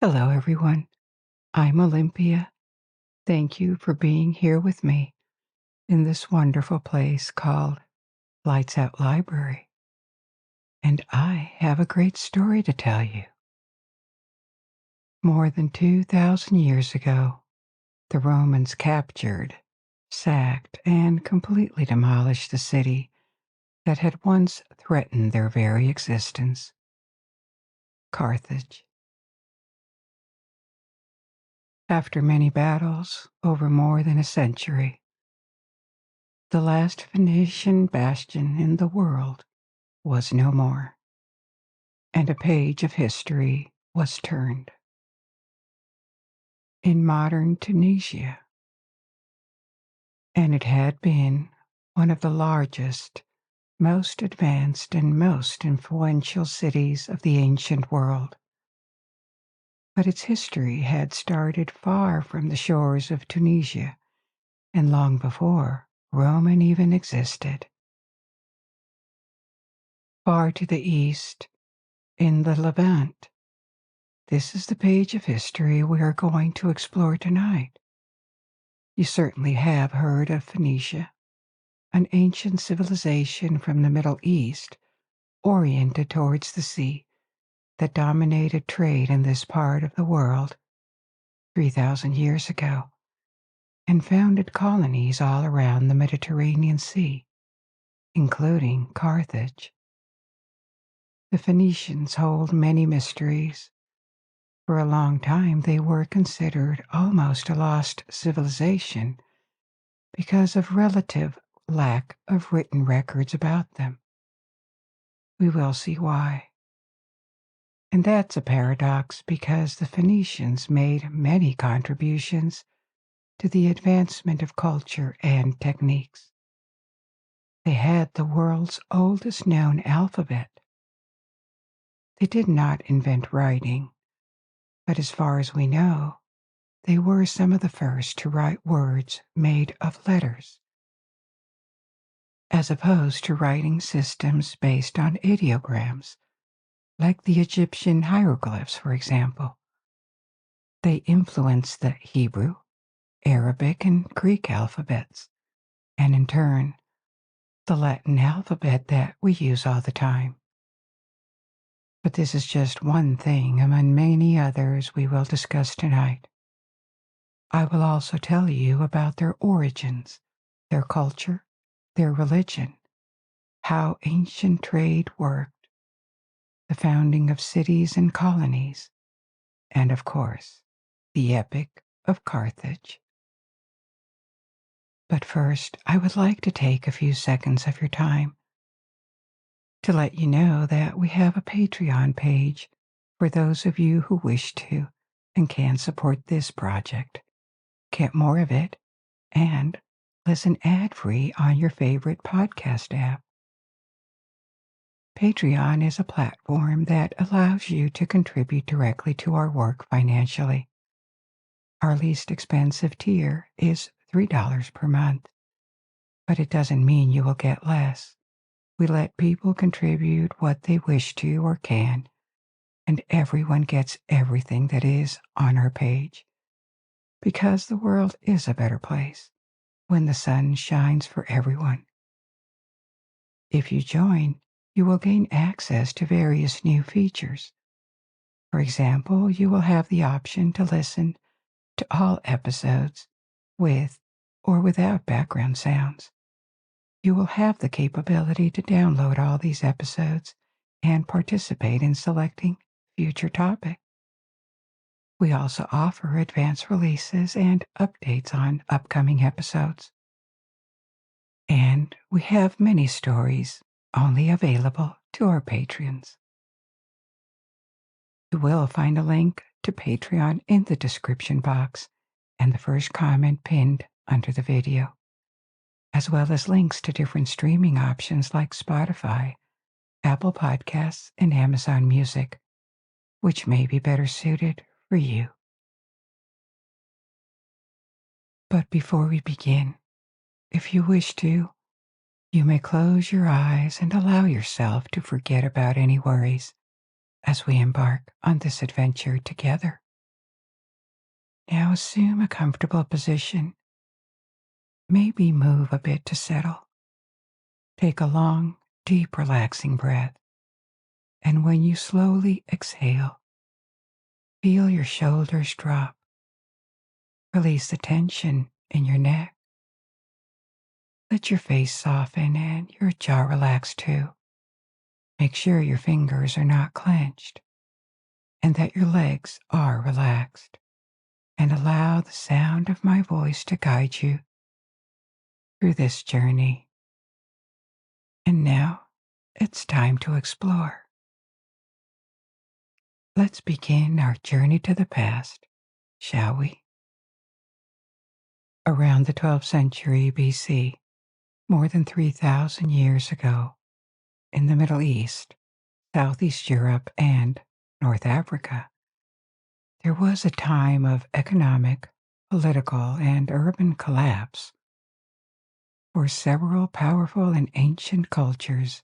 Hello, everyone. I'm Olympia. Thank you for being here with me in this wonderful place called Lights Out Library. And I have a great story to tell you. More than 2,000 years ago, the Romans captured, sacked, and completely demolished the city that had once threatened their very existence, Carthage. After many battles over more than a century, the last Phoenician bastion in the world was no more, and a page of history was turned. In modern Tunisia, and it had been one of the largest, most advanced, and most influential cities of the ancient world. But its history had started far from the shores of Tunisia, and long before Rome even existed. Far to the east, in the Levant, this is the page of history we are going to explore tonight. You certainly have heard of Phoenicia, an ancient civilization from the Middle East oriented towards the sea that dominated trade in this part of the world 3,000 years ago and founded colonies all around the Mediterranean Sea, including Carthage. The Phoenicians hold many mysteries. For a long time, they were considered almost a lost civilization because of relative lack of written records about them. We will see why. And that's a paradox because the Phoenicians made many contributions to the advancement of culture and techniques. They had the world's oldest known alphabet. They did not invent writing, but as far as we know, they were some of the first to write words made of letters, as opposed to writing systems based on ideograms, like the Egyptian hieroglyphs, for example. They influenced the Hebrew, Arabic, and Greek alphabets, and in turn, the Latin alphabet that we use all the time. But this is just one thing among many others we will discuss tonight. I will also tell you about their origins, their culture, their religion, how ancient trade worked, the founding of cities and colonies, and of course, the Epic of Carthage. But first, I would like to take a few seconds of your time to let you know that we have a Patreon page for those of you who wish to and can support this project, get more of it, and listen ad-free on your favorite podcast app. Patreon is a platform that allows you to contribute directly to our work financially. Our least expensive tier is $3 per month, but it doesn't mean you will get less. We let people contribute what they wish to or can, and everyone gets everything that is on our page, because the world is a better place when the sun shines for everyone. If you join, you will gain access to various new features. For example, you will have the option to listen to all episodes with or without background sounds. You will have the capability to download all these episodes and participate in selecting future topics. We also offer advanced releases and updates on upcoming episodes. And we have many stories only available to our patrons. You will find a link to Patreon in the description box and the first comment pinned under the video, as well as links to different streaming options like Spotify, Apple Podcasts, and Amazon Music, which may be better suited for you. But before we begin, if you wish to, you may close your eyes and allow yourself to forget about any worries as we embark on this adventure together. Now assume a comfortable position. Maybe move a bit to settle. Take a long, deep, relaxing breath. And when you slowly exhale, feel your shoulders drop. Release the tension in your neck. Let your face soften and your jaw relax too. Make sure your fingers are not clenched and that your legs are relaxed. And allow the sound of my voice to guide you through this journey. And now it's time to explore. Let's begin our journey to the past, shall we? Around the 12th century BC, more than 3,000 years ago, in the Middle East, Southeast Europe, and North Africa, there was a time of economic, political, and urban collapse. For several powerful and ancient cultures,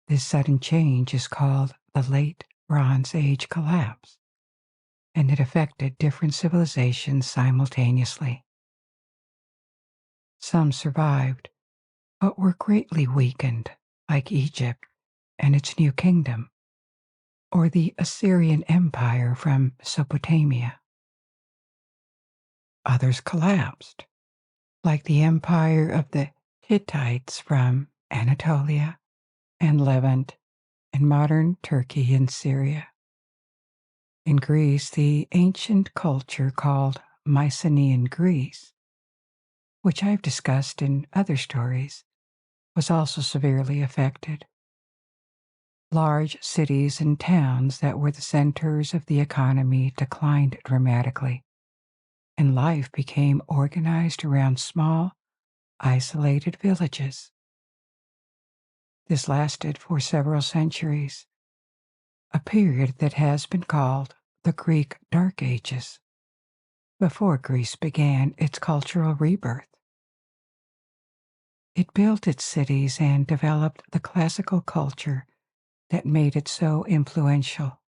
this sudden change is called the Late Bronze Age collapse, and it affected different civilizations simultaneously. Some survived, but were greatly weakened, like Egypt and its new kingdom, or the Assyrian Empire from Mesopotamia. Others collapsed, like the empire of the Hittites from Anatolia and Levant and modern Turkey and Syria. In Greece, the ancient culture called Mycenaean Greece, which I've discussed in other stories, was also severely affected. Large cities and towns that were the centers of the economy declined dramatically, and life became organized around small, isolated villages. This lasted for several centuries, a period that has been called the Greek Dark Ages, before Greece began its cultural rebirth. It built its cities and developed the classical culture that made it so influential.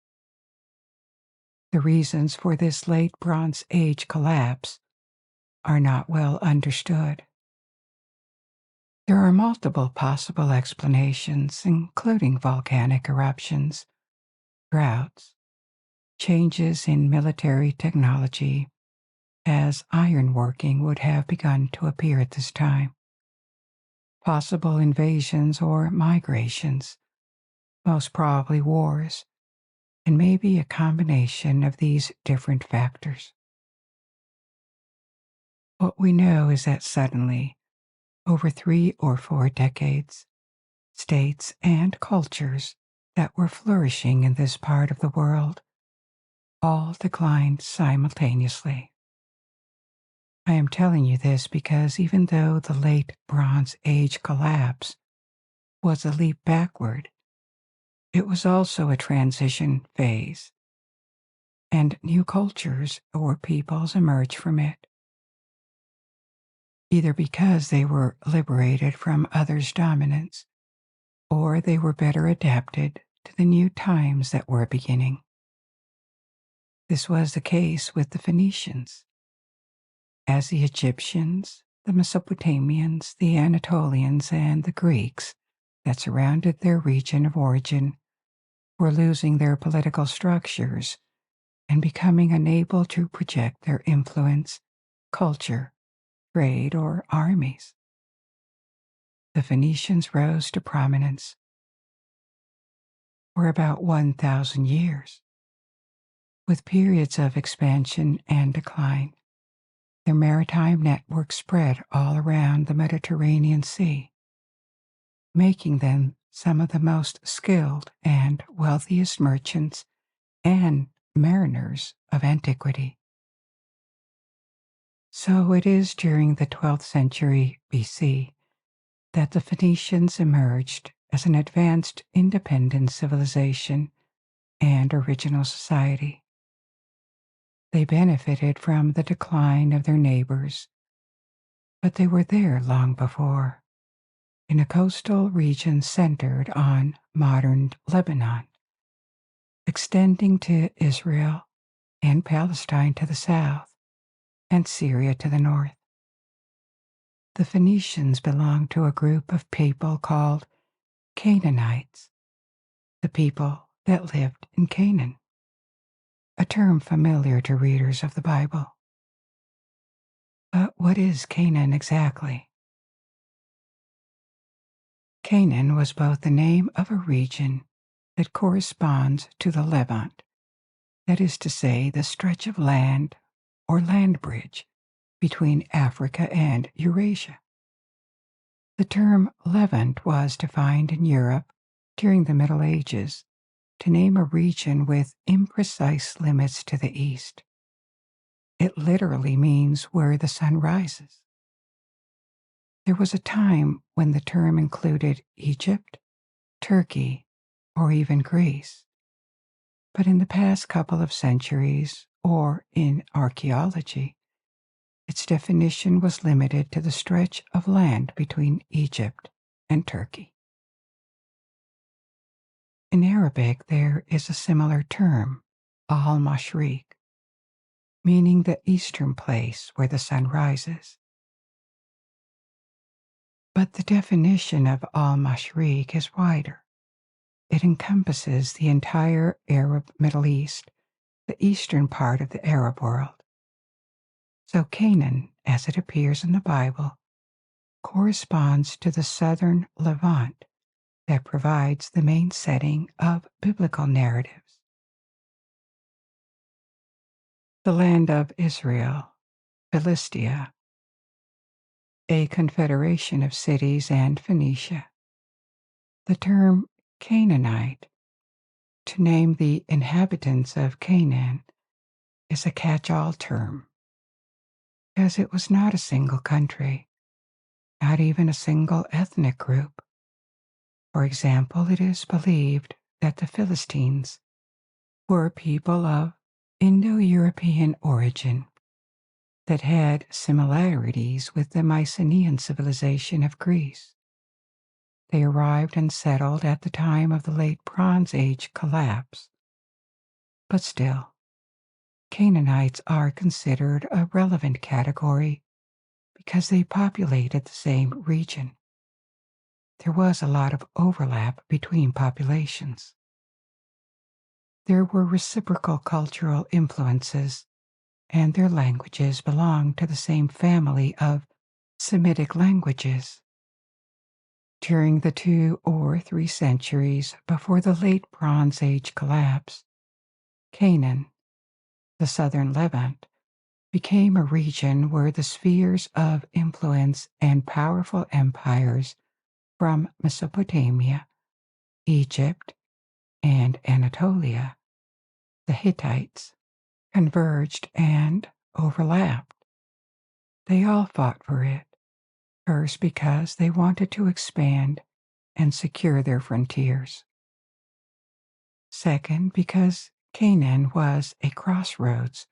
The reasons for this late Bronze Age collapse are not well understood. There are multiple possible explanations, including volcanic eruptions, droughts, changes in military technology, as ironworking would have begun to appear at this time, possible invasions or migrations, most probably wars, and maybe a combination of these different factors. What we know is that suddenly, over 3 or 4 decades, states and cultures that were flourishing in this part of the world all declined simultaneously. I am telling you this because even though the late Bronze Age collapse was a leap backward, it was also a transition phase, and new cultures or peoples emerged from it, either because they were liberated from others' dominance, or they were better adapted to the new times that were beginning. This was the case with the Phoenicians. As the Egyptians, the Mesopotamians, the Anatolians, and the Greeks that surrounded their region of origin were losing their political structures and becoming unable to project their influence, culture, trade, or armies. The Phoenicians rose to prominence for about 1,000 years, with periods of expansion and decline. Their maritime network spread all around the Mediterranean Sea, making them some of the most skilled and wealthiest merchants and mariners of antiquity. So it is during the 12th century BC that the Phoenicians emerged as an advanced independent civilization and original society. They benefited from the decline of their neighbors, but they were there long before, in a coastal region centered on modern Lebanon, extending to Israel and Palestine to the south, and Syria to the north. The Phoenicians belonged to a group of people called Canaanites, the people that lived in Canaan, a term familiar to readers of the Bible. But what is Canaan exactly? Canaan was both the name of a region that corresponds to the Levant, that is to say, the stretch of land or land bridge between Africa and Eurasia. The term Levant was defined in Europe during the Middle Ages to name a region with imprecise limits to the east. It literally means where the sun rises. There was a time when the term included Egypt, Turkey, or even Greece. But in the past couple of centuries, or in archaeology, its definition was limited to the stretch of land between Egypt and Turkey. In Arabic, there is a similar term, al-Mashriq, meaning the eastern place where the sun rises. But the definition of al-Mashriq is wider. It encompasses the entire Arab Middle East, the eastern part of the Arab world. So Canaan, as it appears in the Bible, corresponds to the southern Levant that provides the main setting of biblical narratives. The land of Israel, Philistia, a confederation of cities, and Phoenicia. The term Canaanite, to name the inhabitants of Canaan, is a catch-all term, because it was not a single country, not even a single ethnic group. For example, it is believed that the Philistines were a people of Indo-European origin that had similarities with the Mycenaean civilization of Greece. They arrived and settled at the time of the late Bronze Age collapse. But still, Canaanites are considered a relevant category because they populated the same region. There was a lot of overlap between populations. There were reciprocal cultural influences, and their languages belonged to the same family of Semitic languages. During the 2 or 3 centuries before the late Bronze Age collapse, Canaan, the southern Levant, became a region where the spheres of influence and powerful empires from Mesopotamia, Egypt, and Anatolia, the Hittites, converged and overlapped. They all fought for it, first because they wanted to expand and secure their frontiers. Second, because Canaan was a crossroads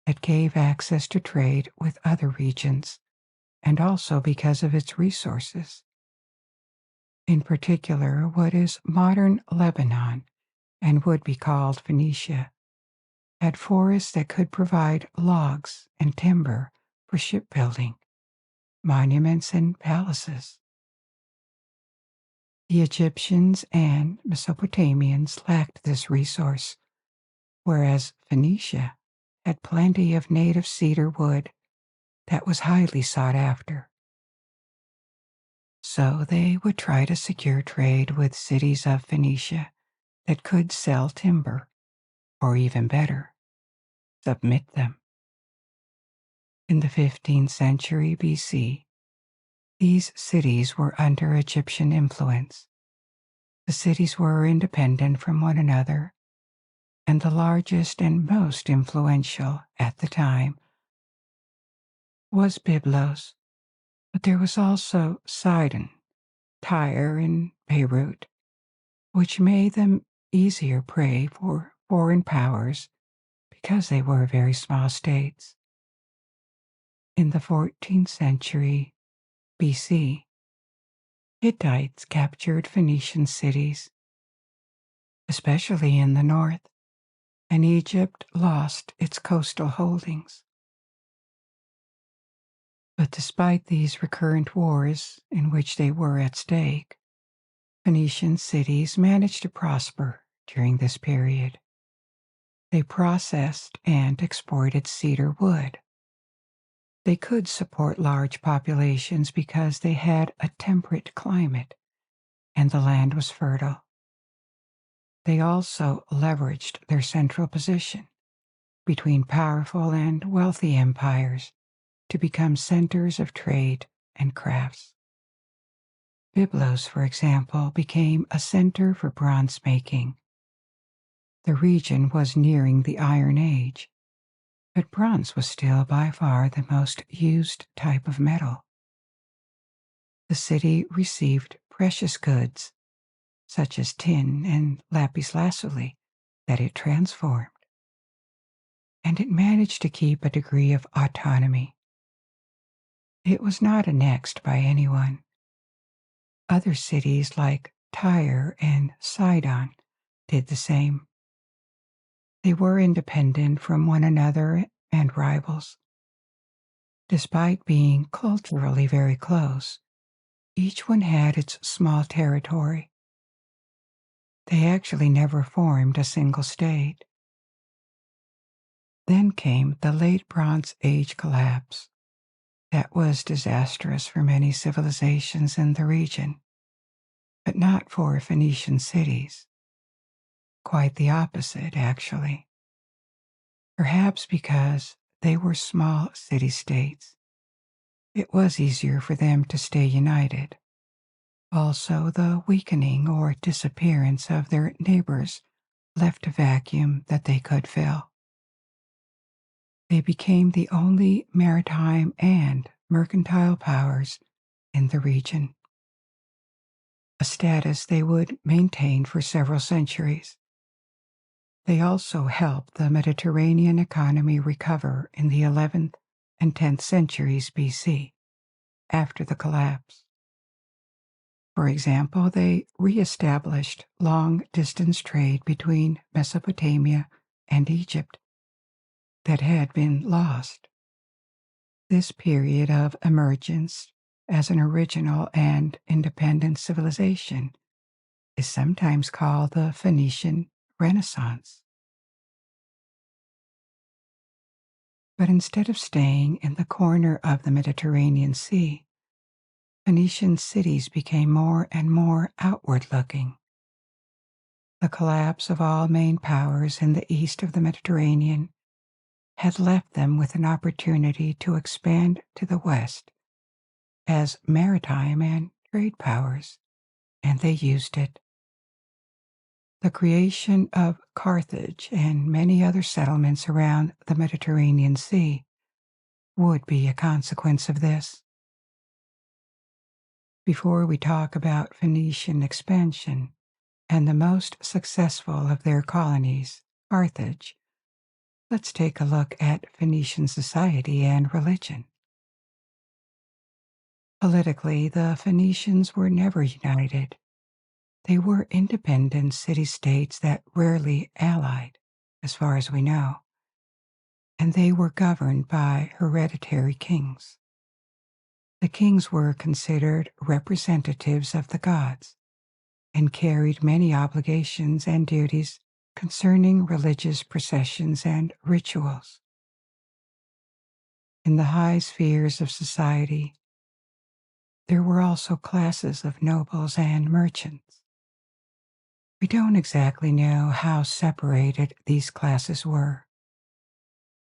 that gave access to trade with other regions, and also because of its resources. In particular, what is modern Lebanon and would be called Phoenicia had forests that could provide logs and timber for shipbuilding, monuments, and palaces. The Egyptians and Mesopotamians lacked this resource, whereas Phoenicia had plenty of native cedar wood that was highly sought after. So they would try to secure trade with cities of Phoenicia that could sell timber, or even better, submit them. In the 15th century BC, these cities were under Egyptian influence. The cities were independent from one another, and the largest and most influential at the time was Byblos, but there was also Sidon, Tyre, and Beirut, which made them easier prey for foreign powers because they were very small states. In the 14th century BC, Hittites captured Phoenician cities, especially in the north, and Egypt lost its coastal holdings. But despite these recurrent wars in which they were at stake, Phoenician cities managed to prosper during this period. They processed and exported cedar wood. They could support large populations because they had a temperate climate and the land was fertile. They also leveraged their central position between powerful and wealthy empires to become centers of trade and crafts. Byblos, for example, became a center for bronze making. The region was nearing the Iron Age, but bronze was still by far the most used type of metal. The city received precious goods, such as tin and lapis lazuli, that it transformed. And it managed to keep a degree of autonomy. It was not annexed by anyone. Other cities like Tyre and Sidon did the same. They were independent from one another and rivals. Despite being culturally very close, each one had its small territory. They actually never formed a single state. Then came the late Bronze Age collapse. That was disastrous for many civilizations in the region, but not for Phoenician cities. Quite the opposite, actually. Perhaps because they were small city-states. It was easier for them to stay united. Also, the weakening or disappearance of their neighbors left a vacuum that they could fill. They became the only maritime and mercantile powers in the region, a status they would maintain for several centuries. They also helped the Mediterranean economy recover in the 11th and 10th centuries BC, after the collapse. For example, they re-established long-distance trade between Mesopotamia and Egypt that had been lost. This period of emergence as an original and independent civilization is sometimes called the Phoenician Renaissance. But instead of staying in the corner of the Mediterranean Sea, Phoenician cities became more and more outward-looking. The collapse of all main powers in the east of the Mediterranean had left them with an opportunity to expand to the west as maritime and trade powers, and they used it. The creation of Carthage and many other settlements around the Mediterranean Sea would be a consequence of this. Before we talk about Phoenician expansion and the most successful of their colonies, Carthage, let's take a look at Phoenician society and religion. Politically, the Phoenicians were never united. They were independent city-states that rarely allied, as far as we know, and they were governed by hereditary kings. The kings were considered representatives of the gods and carried many obligations and duties concerning religious processions and rituals. In the high spheres of society, there were also classes of nobles and merchants. We don't exactly know how separated these classes were,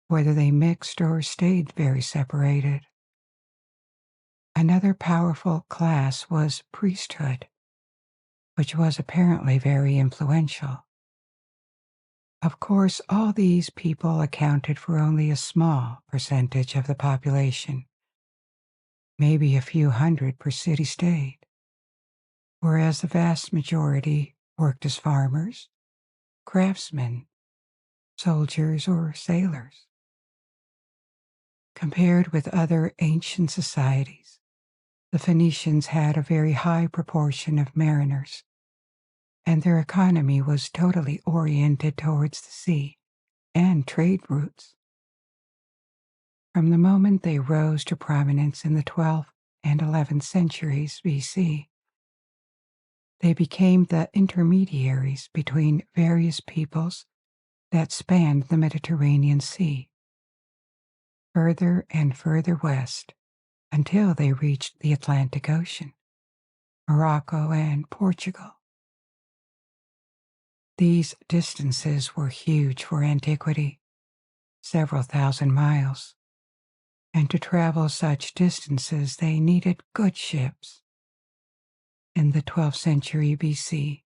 whether they mixed or stayed very separated. Another powerful class was priesthood, which was apparently very influential. Of course, all these people accounted for only a small percentage of the population, maybe a few hundred per city-state, whereas the vast majority worked as farmers, craftsmen, soldiers, or sailors. Compared with other ancient societies, the Phoenicians had a very high proportion of mariners, and their economy was totally oriented towards the sea and trade routes. From the moment they rose to prominence in the 12th and 11th centuries BC, they became the intermediaries between various peoples that spanned the Mediterranean Sea, further and further west, until they reached the Atlantic Ocean, Morocco, and Portugal. These distances were huge for antiquity, several thousand miles, and to travel such distances they needed good ships. In the 12th century BC,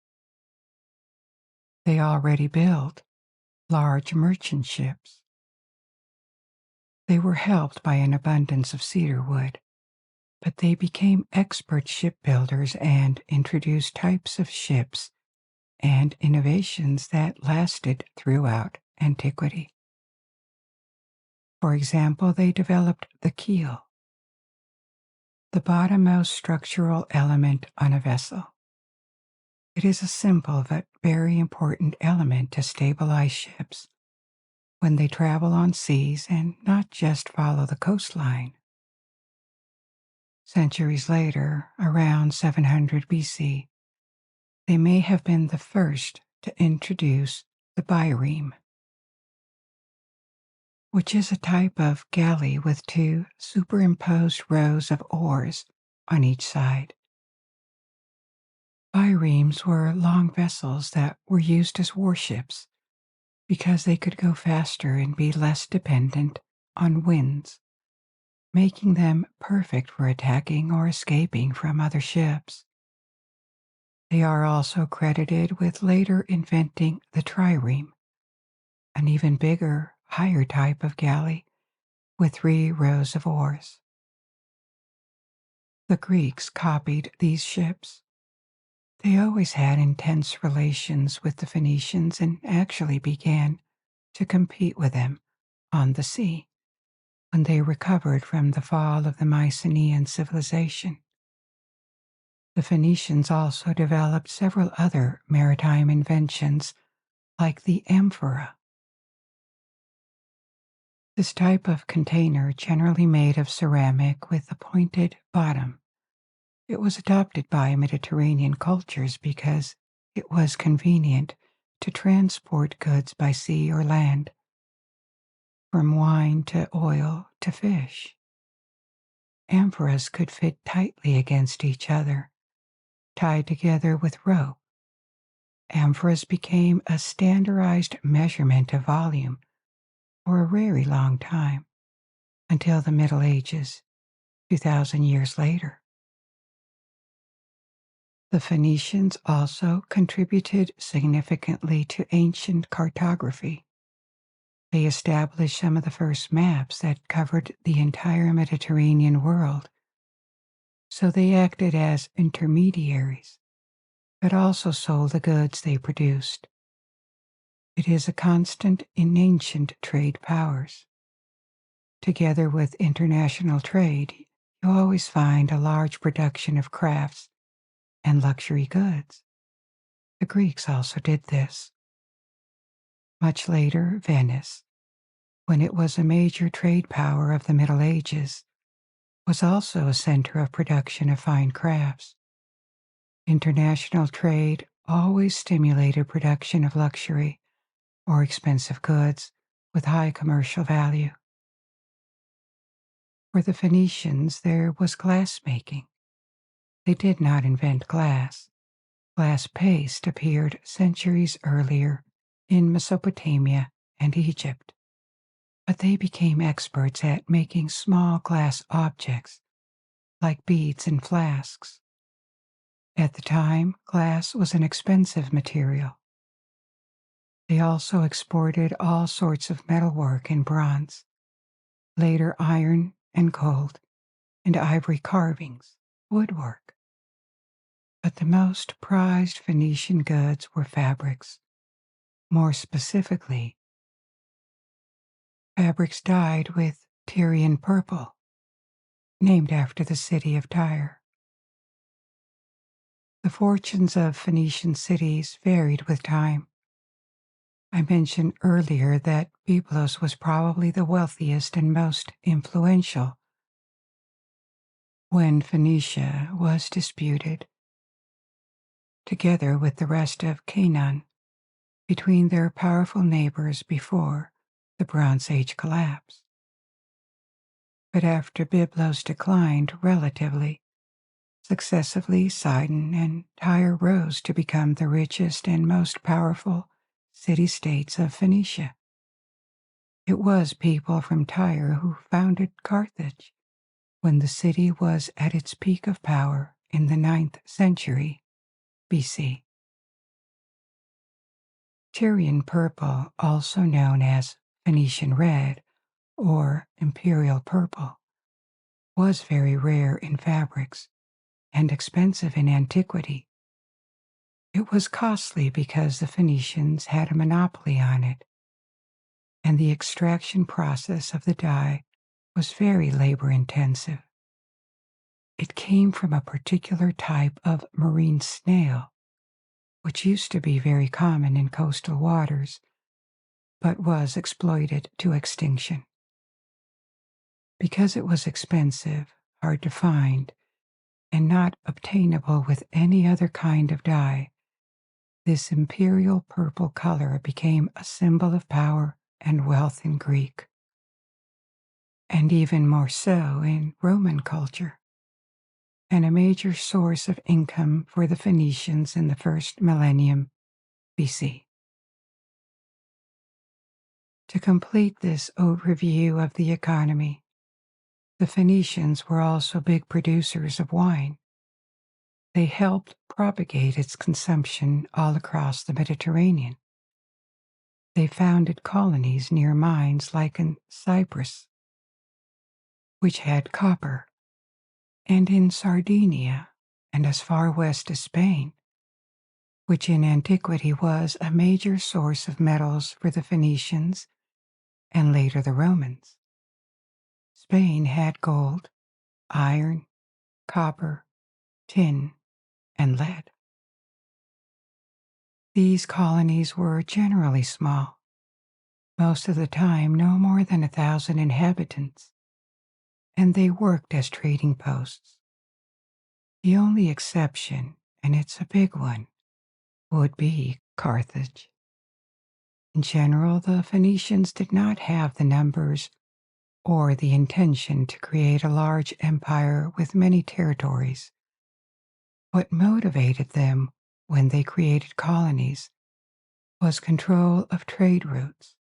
they already built large merchant ships. They were helped by an abundance of cedar wood, but they became expert shipbuilders and introduced types of ships and innovations that lasted throughout antiquity. For example, they developed the keel, the bottommost structural element on a vessel. It is a simple but very important element to stabilize ships when they travel on seas and not just follow the coastline. Centuries later, around 700 BC, they may have been the first to introduce the bireme, which is a type of galley with two superimposed rows of oars on each side. Biremes were long vessels that were used as warships because they could go faster and be less dependent on winds, making them perfect for attacking or escaping from other ships. They are also credited with later inventing the trireme, an even bigger, higher type of galley with 3 rows of oars. The Greeks copied these ships. They always had intense relations with the Phoenicians and actually began to compete with them on the sea when they recovered from the fall of the Mycenaean civilization. The Phoenicians also developed several other maritime inventions like the amphora. This type of container, generally made of ceramic with a pointed bottom, it was adopted by Mediterranean cultures because it was convenient to transport goods by sea or land, from wine to oil to fish. Amphoras could fit tightly against each other, tied together with rope. Amphoras became a standardized measurement of volume for a very long time, until the Middle Ages, 2,000 years later. The Phoenicians also contributed significantly to ancient cartography. They established some of the first maps that covered the entire Mediterranean world, so they acted as intermediaries, but also sold the goods they produced. It is a constant in ancient trade powers. Together with international trade, you always find a large production of crafts and luxury goods. The Greeks also did this. Much later, Venice, when it was a major trade power of the Middle Ages, was also a center of production of fine crafts. International trade always stimulated production of luxury or expensive goods with high commercial value. For the Phoenicians, there was glassmaking. They did not invent glass. Glass paste appeared centuries earlier in Mesopotamia and Egypt, but they became experts at making small glass objects like beads and flasks. At the time, glass was an expensive material. They also exported all sorts of metalwork and bronze, later iron and gold, and ivory carvings, woodwork. But the most prized Phoenician goods were fabrics, more specifically, fabrics dyed with Tyrian purple, named after the city of Tyre. The fortunes of Phoenician cities varied with time. I mentioned earlier that Byblos was probably the wealthiest and most influential. When Phoenicia was disputed, together with the rest of Canaan, between their powerful neighbors before the Bronze Age collapse. But after Byblos declined relatively, successively Sidon and Tyre rose to become the richest and most powerful city-states of Phoenicia. It was people from Tyre who founded Carthage when the city was at its peak of power in the 9th century BC. Tyrian purple, also known as Phoenician red or imperial purple, was very rare in fabrics and expensive in antiquity. It was costly because the Phoenicians had a monopoly on it, and the extraction process of the dye was very labor-intensive. It came from a particular type of marine snail, which used to be very common in coastal waters, but was exploited to extinction. Because it was expensive, hard to find, and not obtainable with any other kind of dye, this imperial purple color became a symbol of power and wealth in Greek, and even more so in Roman culture, and a major source of income for the Phoenicians in the first millennium BC. To complete this overview of the economy, the Phoenicians were also big producers of wine. They helped propagate its consumption all across the Mediterranean. They founded colonies near mines like in Cyprus, which had copper, and in Sardinia, and as far west as Spain, which in antiquity was a major source of metals for the Phoenicians and later the Romans. Spain had gold, iron, copper, tin, and lead. These colonies were generally small, most of the time no more than 1,000 inhabitants, and they worked as trading posts. The only exception, and it's a big one, would be Carthage. In general, the Phoenicians did not have the numbers or the intention to create a large empire with many territories. What motivated them when they created colonies was control of trade routes,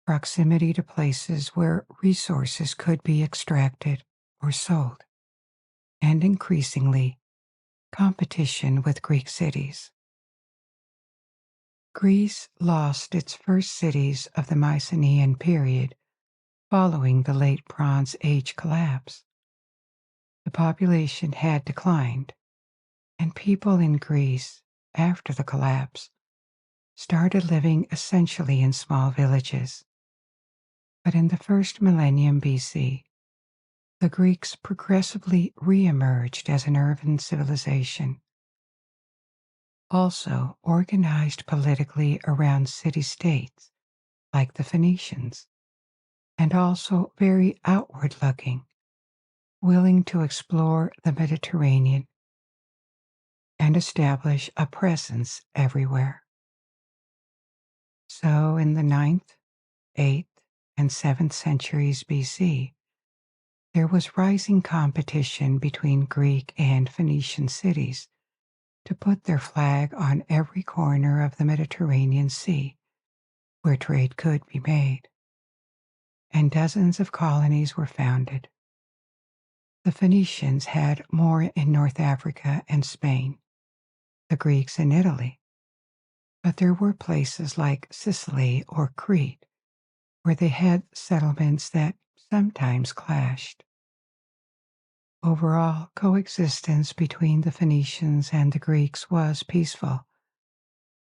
proximity to places where resources could be extracted or sold, and increasingly, competition with Greek cities. Greece lost its first cities of the Mycenaean period following the late Bronze Age collapse. The population had declined, and people in Greece, after the collapse, started living essentially in small villages. But in the first millennium BC, the Greeks progressively re-emerged as an urban civilization, also organized politically around city-states like the Phoenicians, and also very outward-looking, willing to explore the Mediterranean and establish a presence everywhere. So in the 9th, 8th, and 7th centuries BC, there was rising competition between Greek and Phoenician cities to put their flag on every corner of the Mediterranean Sea where trade could be made, and dozens of colonies were founded. The Phoenicians had more in North Africa and Spain, the Greeks in Italy, but there were places like Sicily or Crete where they had settlements that sometimes clashed. Overall, coexistence between the Phoenicians and the Greeks was peaceful,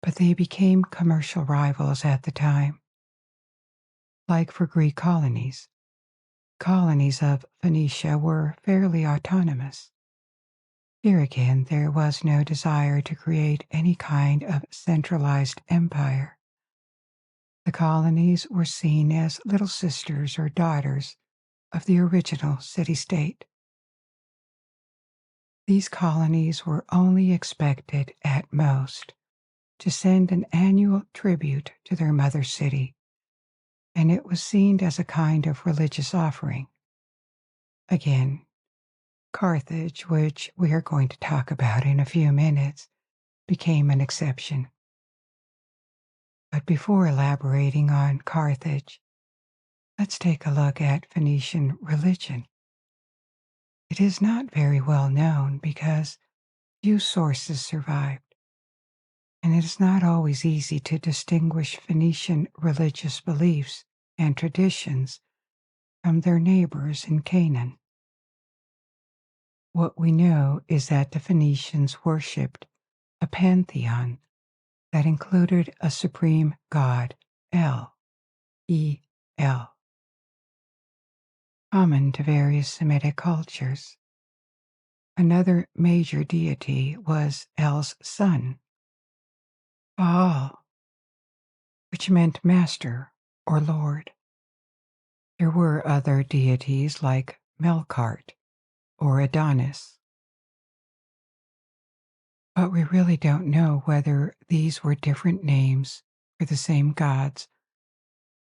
but they became commercial rivals at the time. Like for Greek colonies, colonies of Phoenicia were fairly autonomous. Here again, there was no desire to create any kind of centralized empire. The colonies were seen as little sisters or daughters of the original city-state. These colonies were only expected, at most, to send an annual tribute to their mother city, and it was seen as a kind of religious offering. Again, Carthage, which we are going to talk about in a few minutes, became an exception. But before elaborating on Carthage, let's take a look at Phoenician religion. It is not very well known because few sources survived, and it is not always easy to distinguish Phoenician religious beliefs and traditions from their neighbors in Canaan. What we know is that the Phoenicians worshipped a pantheon that included a supreme god, El, E-L, common to various Semitic cultures. Another major deity was El's son, Baal, which meant master or lord. There were other deities like Melkart or Adonis, but we really don't know whether these were different names for the same gods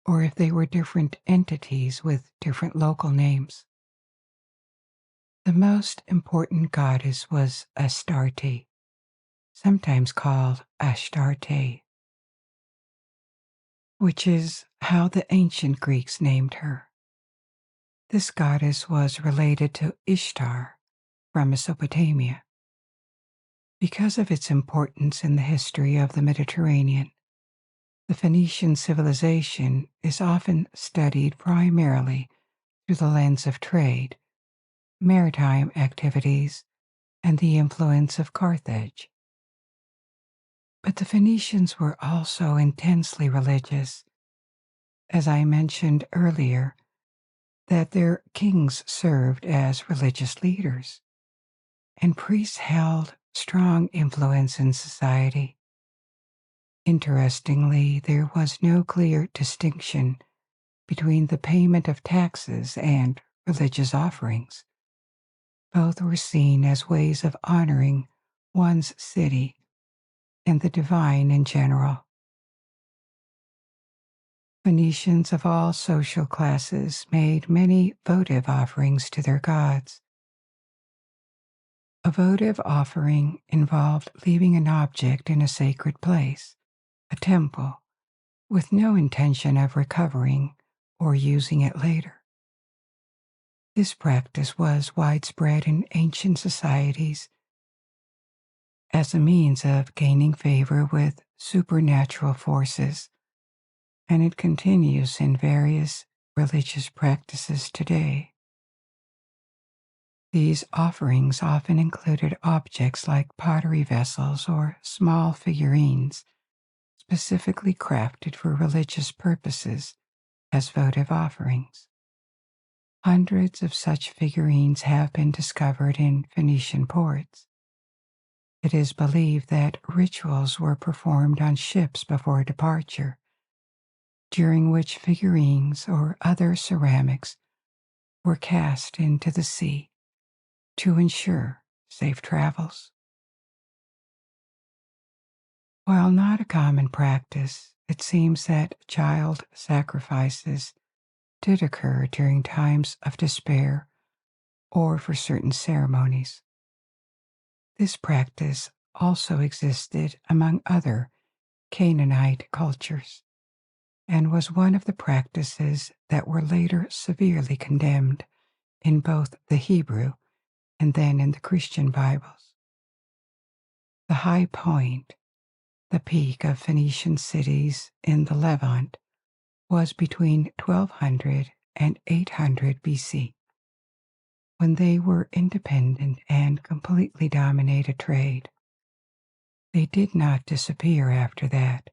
or if they were different entities with different local names. The most important goddess was Astarte, sometimes called Ashtarte, which is how the ancient Greeks named her. This goddess was related to Ishtar from Mesopotamia. Because of its importance in the history of the Mediterranean, the Phoenician civilization is often studied primarily through the lens of trade, maritime activities, and the influence of Carthage. But the Phoenicians were also intensely religious. As I mentioned earlier, that their kings served as religious leaders, and priests held strong influence in society. Interestingly, there was no clear distinction between the payment of taxes and religious offerings. Both were seen as ways of honoring one's city and the divine in general. Phoenicians of all social classes made many votive offerings to their gods. A votive offering involved leaving an object in a sacred place, a temple, with no intention of recovering or using it later. This practice was widespread in ancient societies as a means of gaining favor with supernatural forces, and it continues in various religious practices today. These offerings often included objects like pottery vessels or small figurines, specifically crafted for religious purposes as votive offerings. Hundreds of such figurines have been discovered in Phoenician ports. It is believed that rituals were performed on ships before departure, during which figurines or other ceramics were cast into the sea to ensure safe travels. While not a common practice, it seems that child sacrifices did occur during times of despair or for certain ceremonies. This practice also existed among other Canaanite cultures and was one of the practices that were later severely condemned in both the Hebrew and then in the Christian Bibles. The high point, the peak of Phoenician cities in the Levant, was between 1200 and 800 BC, when they were independent and completely dominated trade. They did not disappear after that,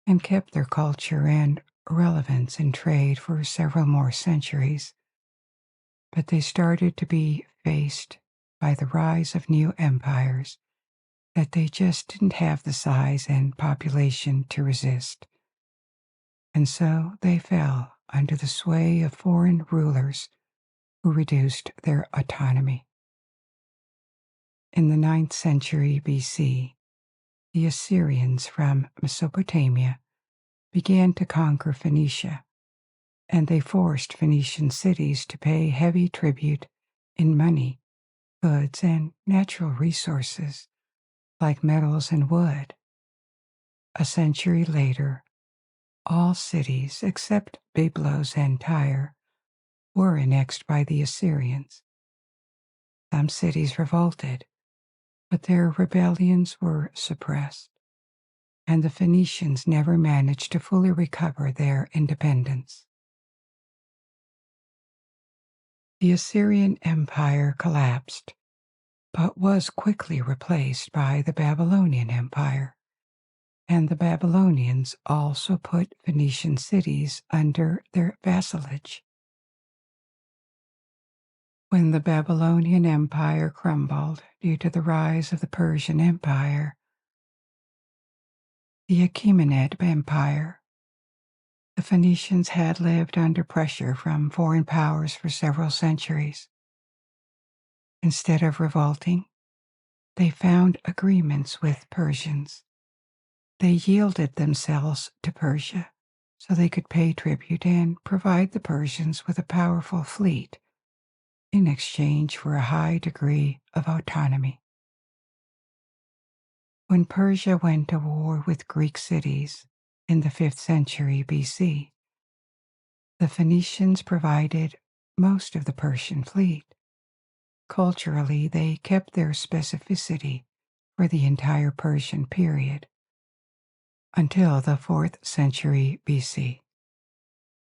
and kept their culture and relevance in trade for several more centuries, but they started to be faced by the rise of new empires that they just didn't have the size and population to resist. and so they fell under the sway of foreign rulers who reduced their autonomy. In the 9th century BC, the Assyrians from Mesopotamia began to conquer Phoenicia, and they forced Phoenician cities to pay heavy tribute in money, goods, and natural resources like metals and wood. A century later, all cities except Byblos and Tyre were annexed by the Assyrians. Some cities revolted, but their rebellions were suppressed, and the Phoenicians never managed to fully recover their independence. The Assyrian Empire collapsed, but was quickly replaced by the Babylonian Empire, and the Babylonians also put Phoenician cities under their vassalage. When the Babylonian Empire crumbled due to the rise of the Persian Empire, the Achaemenid Empire, the Phoenicians had lived under pressure from foreign powers for several centuries. Instead of revolting, they found agreements with Persians. They yielded themselves to Persia so they could pay tribute and provide the Persians with a powerful fleet in exchange for a high degree of autonomy. When Persia went to war with Greek cities in the 5th century BC, the Phoenicians provided most of the Persian fleet. Culturally, they kept their specificity for the entire Persian period until the 4th century BC.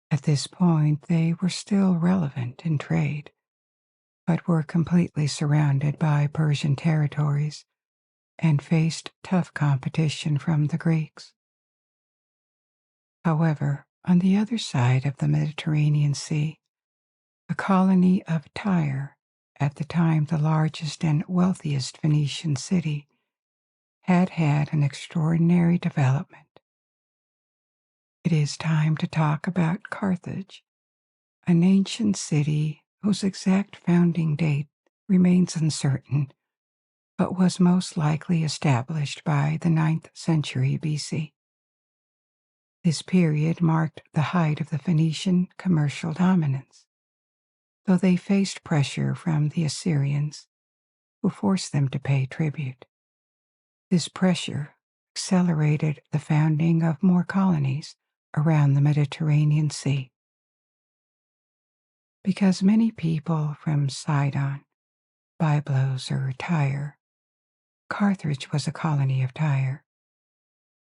At this point, they were still relevant in trade, but were completely surrounded by Persian territories and faced tough competition from the Greeks. However, on the other side of the Mediterranean Sea, the colony of Tyre, at the time the largest and wealthiest Phoenician city, had had an extraordinary development. It is time to talk about Carthage, an ancient city whose exact founding date remains uncertain, but was most likely established by the 9th century BC. This period marked the height of the Phoenician commercial dominance, though they faced pressure from the Assyrians, who forced them to pay tribute. This pressure accelerated the founding of more colonies around the Mediterranean Sea. Because many people from Sidon, Byblos, or Tyre, Carthage was a colony of Tyre,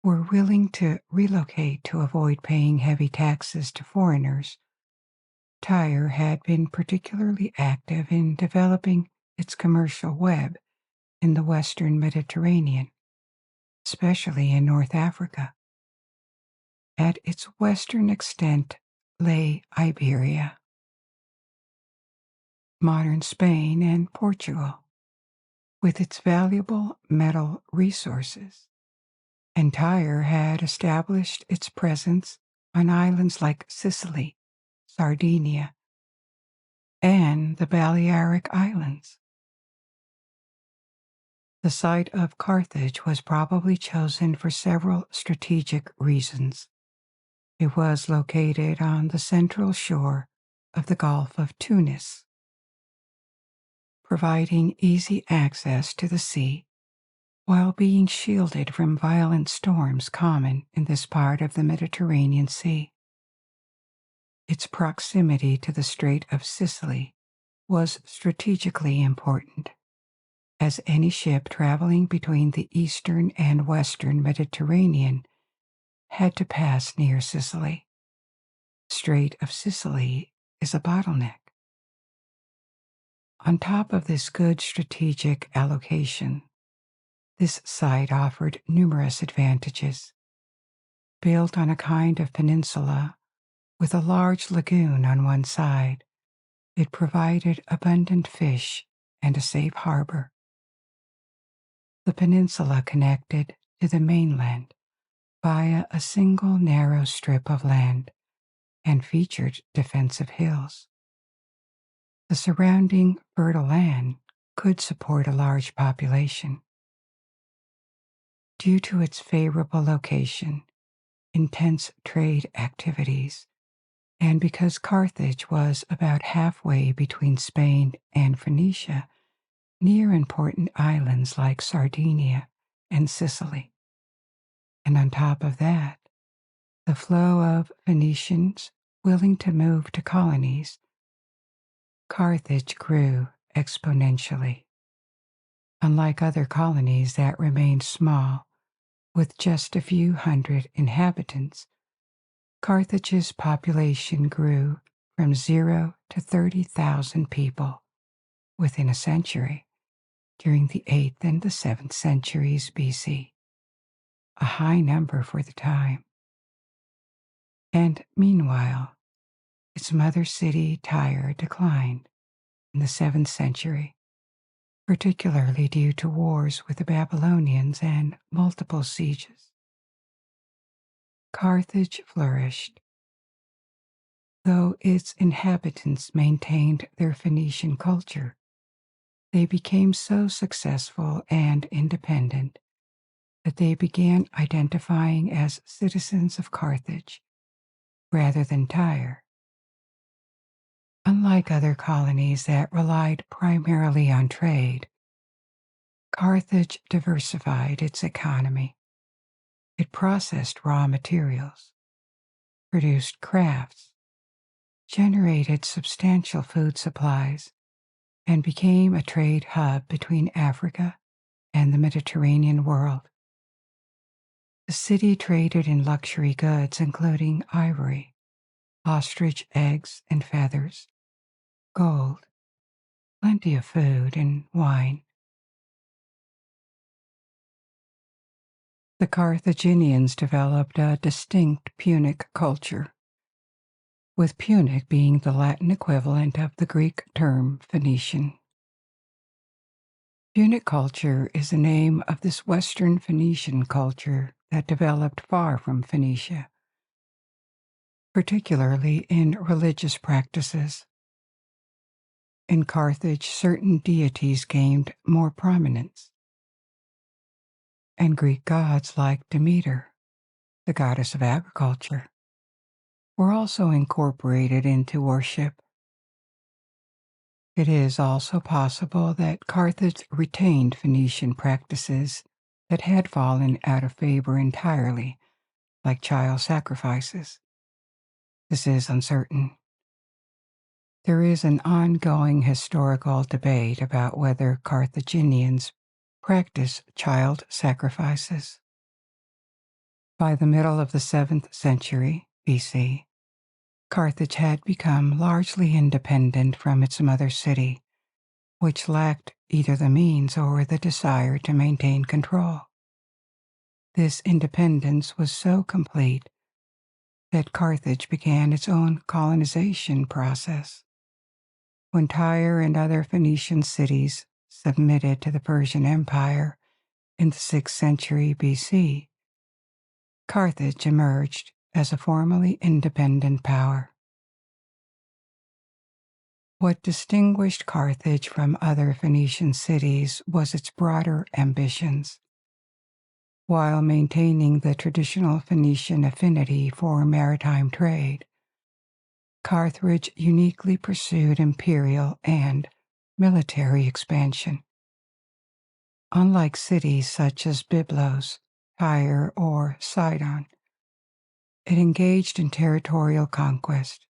were willing to relocate to avoid paying heavy taxes to foreigners, Tyre had been particularly active in developing its commercial web in the western Mediterranean, especially in North Africa. At its western extent lay Iberia, modern Spain, and Portugal, with its valuable metal resources. And Tyre had established its presence on islands like Sicily, Sardinia, and the Balearic Islands. The site of Carthage was probably chosen for several strategic reasons. It was located on the central shore of the Gulf of Tunis, providing easy access to the sea while being shielded from violent storms common in this part of the Mediterranean Sea. Its proximity to the Strait of Sicily was strategically important, as any ship traveling between the eastern and western Mediterranean had to pass near Sicily. Strait of Sicily is a bottleneck. On top of this good strategic allocation, this site offered numerous advantages. Built on a kind of peninsula with a large lagoon on one side, it provided abundant fish and a safe harbor. The peninsula connected to the mainland via a single narrow strip of land and featured defensive hills. The surrounding fertile land could support a large population. Due to its favorable location, intense trade activities, and because Carthage was about halfway between Spain and Phoenicia, near important islands like Sardinia and Sicily. And on top of that, the flow of Phoenicians willing to move to colonies, Carthage grew exponentially. Unlike other colonies that remained small, with just a few hundred inhabitants, Carthage's population grew from 0 to 30,000 people within a century during the 8th and the 7th centuries BC, a high number for the time. And meanwhile, its mother city Tyre declined in the 7th century, particularly due to wars with the Babylonians and multiple sieges. Carthage flourished, though its inhabitants maintained their Phoenician culture. They became so successful and independent that they began identifying as citizens of Carthage rather than Tyre. Unlike other colonies that relied primarily on trade, Carthage diversified its economy. It processed raw materials, produced crafts, generated substantial food supplies, and became a trade hub between Africa and the Mediterranean world. The city traded in luxury goods including ivory, ostrich eggs and feathers, gold, plenty of food, and wine. The Carthaginians developed a distinct Punic culture, with Punic being the Latin equivalent of the Greek term Phoenician. Punic culture is the name of this Western Phoenician culture that developed far from Phoenicia, particularly in religious practices. In Carthage, certain deities gained more prominence, and Greek gods like Demeter, the goddess of agriculture, were also incorporated into worship. It is also possible that Carthage retained Phoenician practices that had fallen out of favor entirely, like child sacrifices. This is uncertain. There is an ongoing historical debate about whether Carthaginians practiced child sacrifices. By the middle of the 7th century BC, Carthage had become largely independent from its mother city, which lacked either the means or the desire to maintain control. This independence was so complete that Carthage began its own colonization process. When Tyre and other Phoenician cities submitted to the Persian Empire in the 6th century BC, Carthage emerged as a formally independent power. What distinguished Carthage from other Phoenician cities was its broader ambitions. While maintaining the traditional Phoenician affinity for maritime trade, Carthage uniquely pursued imperial and military expansion. Unlike cities such as Byblos, Tyre, or Sidon, it engaged in territorial conquest.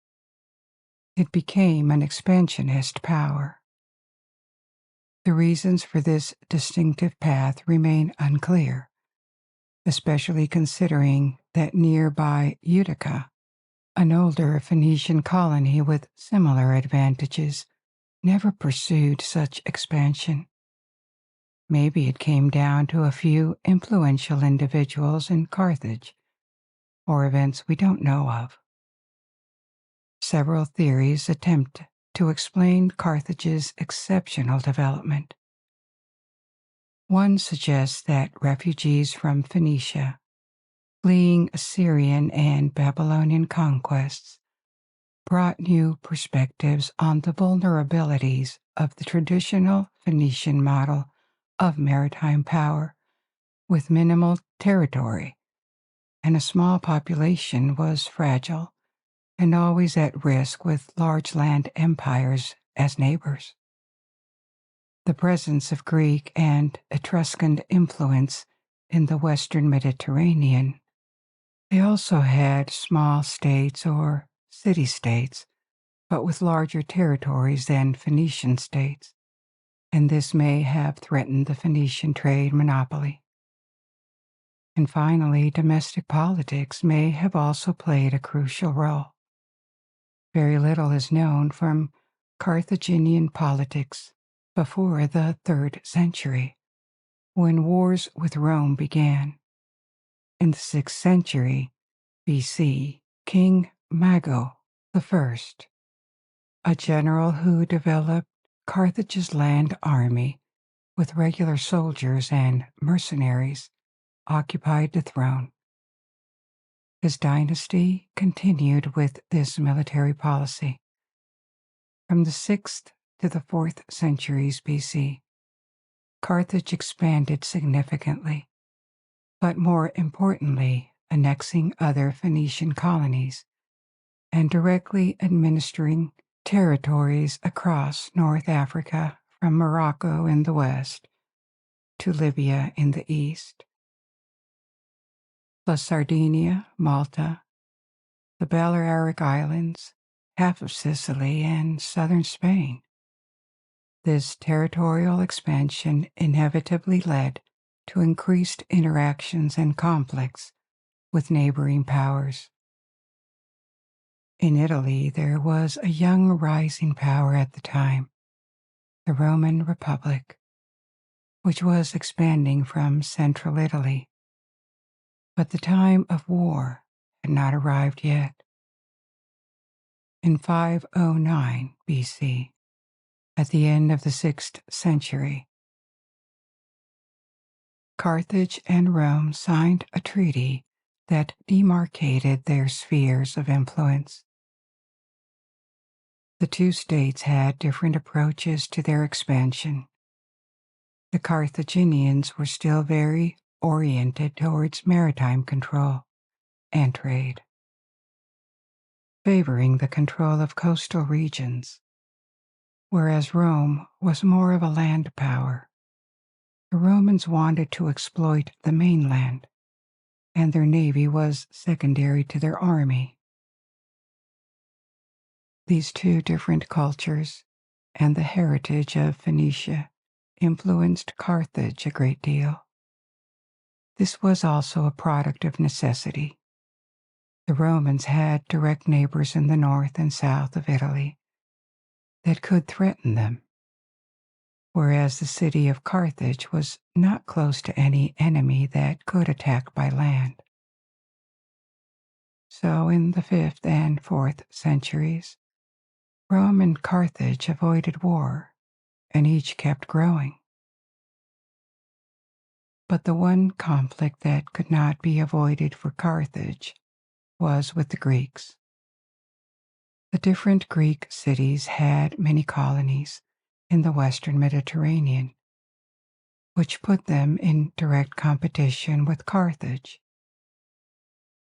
It became an expansionist power. The reasons for this distinctive path remain unclear, especially considering that nearby Utica, an older Phoenician colony with similar advantages, never pursued such expansion. Maybe it came down to a few influential individuals in Carthage, or events we don't know of. Several theories attempt to explain Carthage's exceptional development. One suggests that refugees from Phoenicia, Fleeing Assyrian and Babylonian conquests brought new perspectives on the vulnerabilities of the traditional Phoenician model of maritime power with minimal territory, and a small population was fragile and always at risk with large land empires as neighbors. The presence of Greek and Etruscan influence in the Western Mediterranean. They also had small states or city-states, but with larger territories than Phoenician states, and this may have threatened the Phoenician trade monopoly. And finally, domestic politics may have also played a crucial role. Very little is known from Carthaginian politics before the 3rd century, when wars with Rome began. In the 6th century BC, King Mago I, a general who developed Carthage's land army with regular soldiers and mercenaries, occupied the throne. His dynasty continued with this military policy. From the 6th to the 4th centuries BC, Carthage expanded significantly, but more importantly, annexing other Phoenician colonies and directly administering territories across North Africa from Morocco in the west to Libya in the east, plus Sardinia, Malta, the Balearic Islands, half of Sicily, and southern Spain. This territorial expansion inevitably led to increased interactions and conflicts with neighboring powers. In Italy, there was a young rising power at the time, the Roman Republic, which was expanding from central Italy. But the time of war had not arrived yet. In 509 BC, at the end of the 6th century, Carthage and Rome signed a treaty that demarcated their spheres of influence. The two states had different approaches to their expansion. The Carthaginians were still very oriented towards maritime control and trade, favoring the control of coastal regions, whereas Rome was more of a land power. The Romans wanted to exploit the mainland, and their navy was secondary to their army. These two different cultures and the heritage of Phoenicia influenced Carthage a great deal. This was also a product of necessity. The Romans had direct neighbors in the north and south of Italy that could threaten them, whereas the city of Carthage was not close to any enemy that could attack by land. So in the 5th and 4th centuries, Rome and Carthage avoided war, and each kept growing. But the one conflict that could not be avoided for Carthage was with the Greeks. The different Greek cities had many colonies in the Western Mediterranean, which put them in direct competition with Carthage.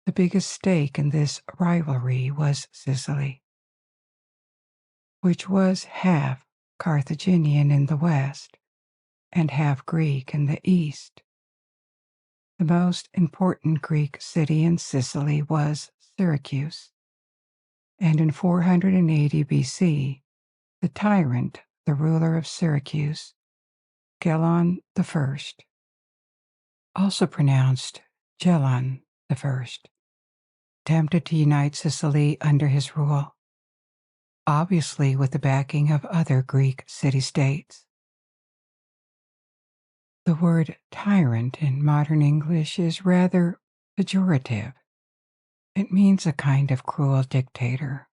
The biggest stake in this rivalry was Sicily, which was half Carthaginian in the west and half Greek in the east. The most important Greek city in Sicily was Syracuse, and in 480 BC, the tyrant, the ruler of Syracuse, Gelon I, also pronounced Gelon I, attempted to unite Sicily under his rule, obviously with the backing of other Greek city-states. The word tyrant in modern English is rather pejorative. It means a kind of cruel dictator.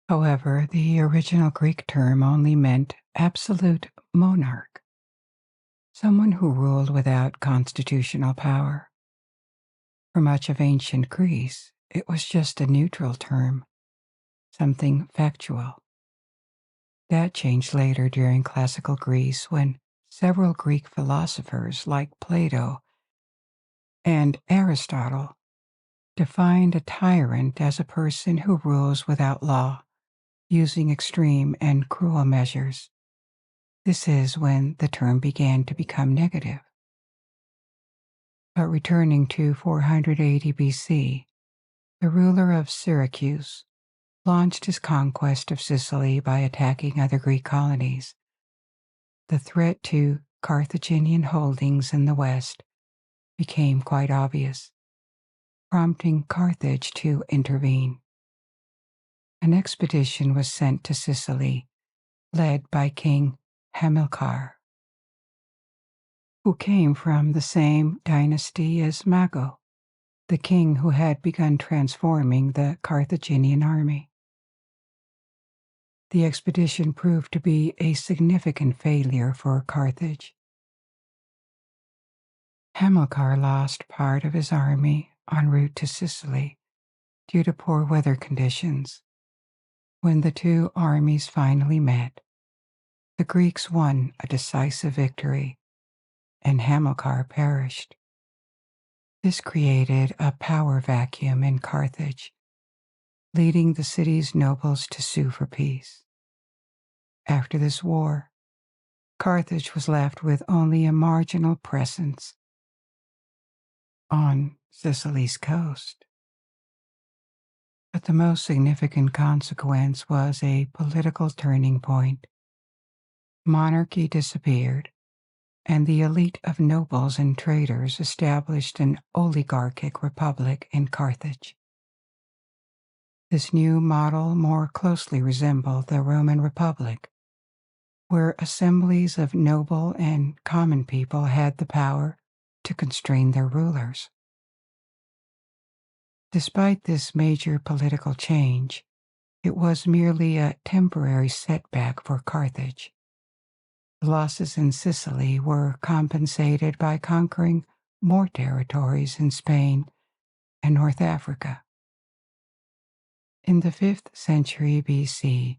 However, the original Greek term only meant absolute monarch, someone who ruled without constitutional power. For much of ancient Greece, it was just a neutral term, something factual. That changed later during classical Greece when several Greek philosophers like Plato and Aristotle defined a tyrant as a person who rules without law, using extreme and cruel measures. This is when the term began to become negative. But returning to 480 BC, the ruler of Syracuse launched his conquest of Sicily by attacking other Greek colonies. The threat to Carthaginian holdings in the west became quite obvious, prompting Carthage to intervene. An expedition was sent to Sicily, led by King Hamilcar, who came from the same dynasty as Mago, the king who had begun transforming the Carthaginian army. The expedition proved to be a significant failure for Carthage. Hamilcar lost part of his army en route to Sicily due to poor weather conditions. When the two armies finally met, the Greeks won a decisive victory, and Hamilcar perished. This created a power vacuum in Carthage, leading the city's nobles to sue for peace. After this war, Carthage was left with only a marginal presence on Sicily's coast. But the most significant consequence was a political turning point. Monarchy disappeared, and the elite of nobles and traders established an oligarchic republic in Carthage. This new model more closely resembled the Roman Republic, where assemblies of noble and common people had the power to constrain their rulers. Despite this major political change, it was merely a temporary setback for Carthage. The losses in Sicily were compensated by conquering more territories in Spain and North Africa. In the 5th century BC,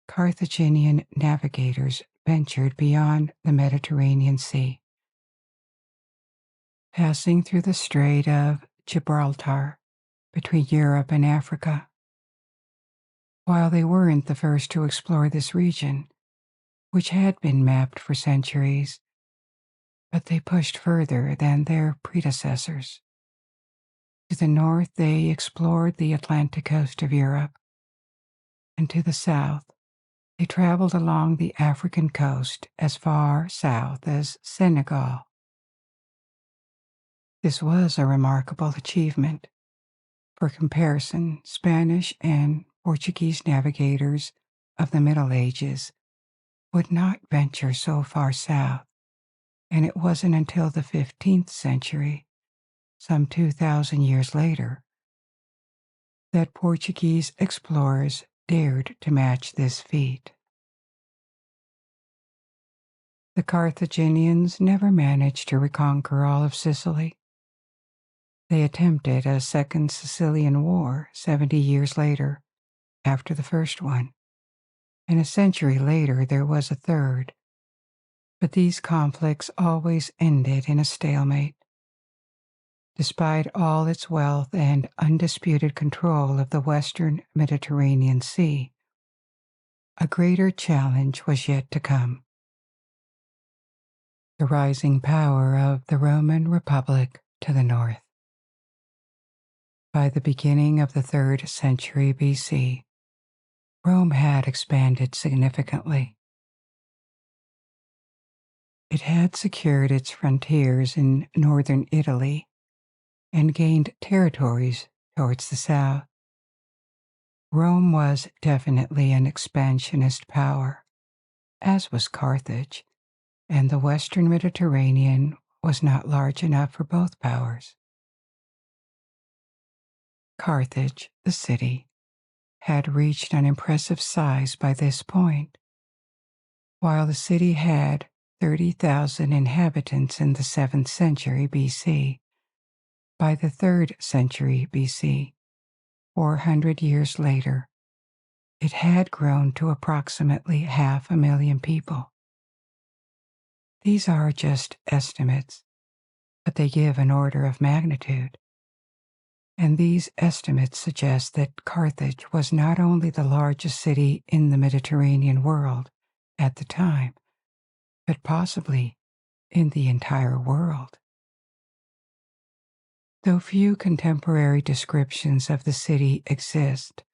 Carthaginian navigators ventured beyond the Mediterranean Sea, passing through the Strait of Gibraltar between Europe and Africa. While they weren't the first to explore this region, which had been mapped for centuries, but they pushed further than their predecessors. To the north, they explored the Atlantic coast of Europe, and to the south, they traveled along the African coast as far south as Senegal. This was a remarkable achievement. For comparison, Spanish and Portuguese navigators of the Middle Ages would not venture so far south, and it wasn't until the 15th century, some 2,000 years later, that Portuguese explorers dared to match this feat. The Carthaginians never managed to reconquer all of Sicily. They attempted a second Sicilian War 70 years later, after the first one, and a century later there was a third. But these conflicts always ended in a stalemate. Despite all its wealth and undisputed control of the western Mediterranean Sea, a greater challenge was yet to come. The rising power of the Roman Republic to the north. By the beginning of the 3rd century BC, Rome had expanded significantly. It had secured its frontiers in northern Italy and gained territories towards the south. Rome was definitely an expansionist power, as was Carthage, and the western Mediterranean was not large enough for both powers. Carthage, the city, had reached an impressive size by this point. While the city had 30,000 inhabitants in the 7th century BC, By the 3rd century BC, 400 years later, it had grown to approximately 500,000 people. These are just estimates, but they give an order of magnitude. And these estimates suggest that Carthage was not only the largest city in the Mediterranean world at the time, but possibly in the entire world. Though few contemporary descriptions of the city exist,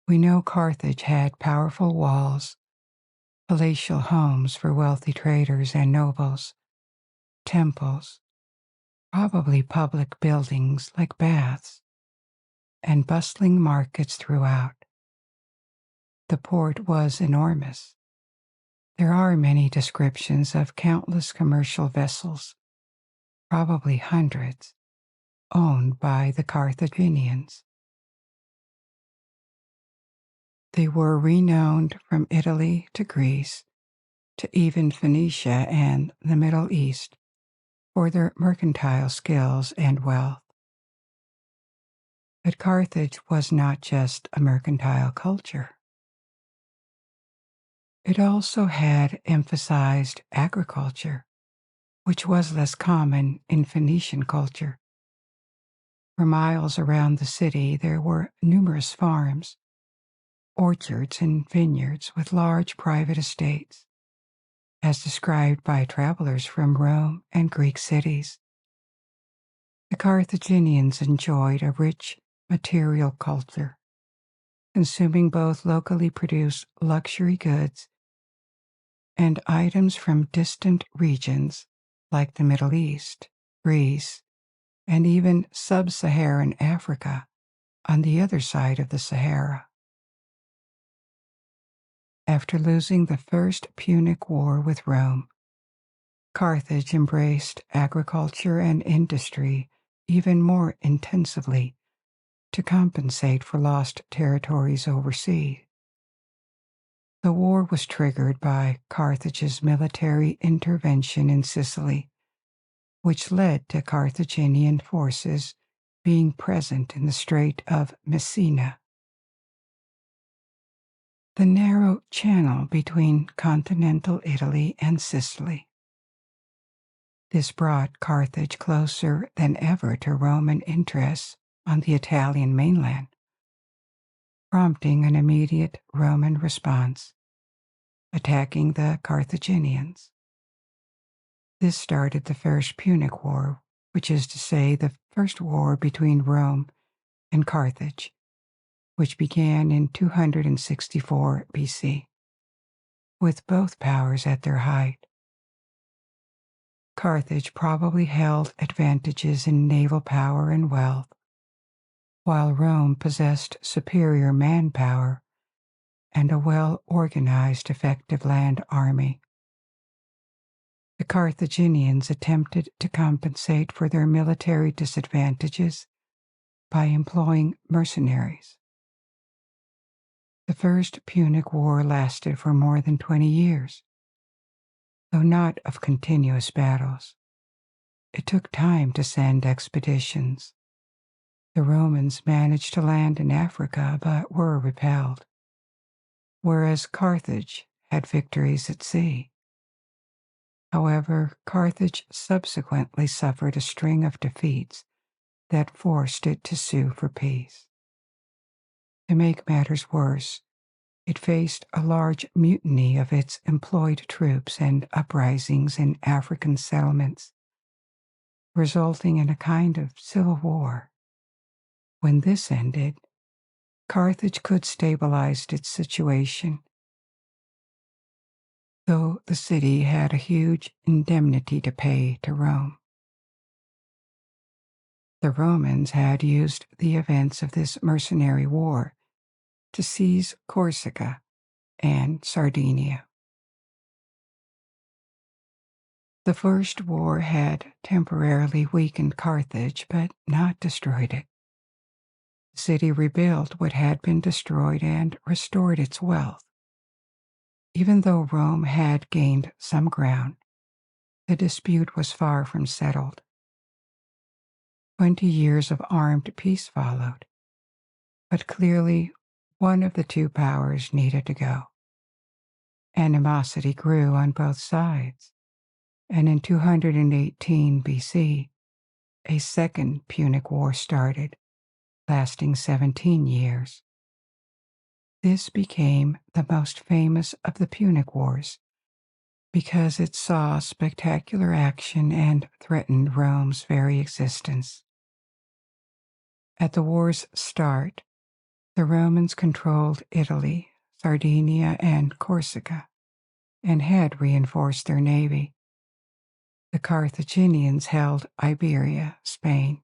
we know Carthage had powerful walls, palatial homes for wealthy traders and nobles, temples, probably public buildings like baths, and bustling markets throughout. The port was enormous. There are many descriptions of countless commercial vessels, probably hundreds, owned by the Carthaginians. They were renowned from Italy to Greece to even Phoenicia and the Middle East for their mercantile skills and wealth. But Carthage was not just a mercantile culture. It also had emphasized agriculture, which was less common in Phoenician culture. For miles around the city, there were numerous farms, orchards, and vineyards with large private estates, as described by travelers from Rome and Greek cities. The Carthaginians enjoyed a rich material culture, consuming both locally produced luxury goods and items from distant regions like the Middle East, Greece, and even sub-Saharan Africa on the other side of the Sahara. After losing the First Punic War with Rome, Carthage embraced agriculture and industry even more intensively to compensate for lost territories overseas. The war was triggered by Carthage's military intervention in Sicily, which led to Carthaginian forces being present in the Strait of Messina, the narrow channel between continental Italy and Sicily. This brought Carthage closer than ever to Roman interests on the Italian mainland, prompting an immediate Roman response, attacking the Carthaginians. This started the First Punic War, which is to say the first war between Rome and Carthage, which began in 264 BC, with both powers at their height. Carthage probably held advantages in naval power and wealth, while Rome possessed superior manpower and a well-organized, effective land army. The Carthaginians attempted to compensate for their military disadvantages by employing mercenaries. The First Punic War lasted for more than 20 years, though not of continuous battles. It took time to send expeditions. The Romans managed to land in Africa but were repelled, whereas Carthage had victories at sea. However, Carthage subsequently suffered a string of defeats that forced it to sue for peace. To make matters worse, it faced a large mutiny of its employed troops and uprisings in African settlements, resulting in a kind of civil war. When this ended, Carthage could stabilize its situation, though the city had a huge indemnity to pay to Rome. The Romans had used the events of this mercenary war to seize Corsica and Sardinia. The first war had temporarily weakened Carthage, but not destroyed it. The city rebuilt what had been destroyed and restored its wealth. Even though Rome had gained some ground, the dispute was far from settled. 20 years of armed peace followed, but clearly one of the two powers needed to go. Animosity grew on both sides, and in 218 BC, a second Punic War started, lasting 17 years. This became the most famous of the Punic Wars because it saw spectacular action and threatened Rome's very existence. At the war's start, the Romans controlled Italy, Sardinia, and Corsica, and had reinforced their navy. The Carthaginians held Iberia, Spain,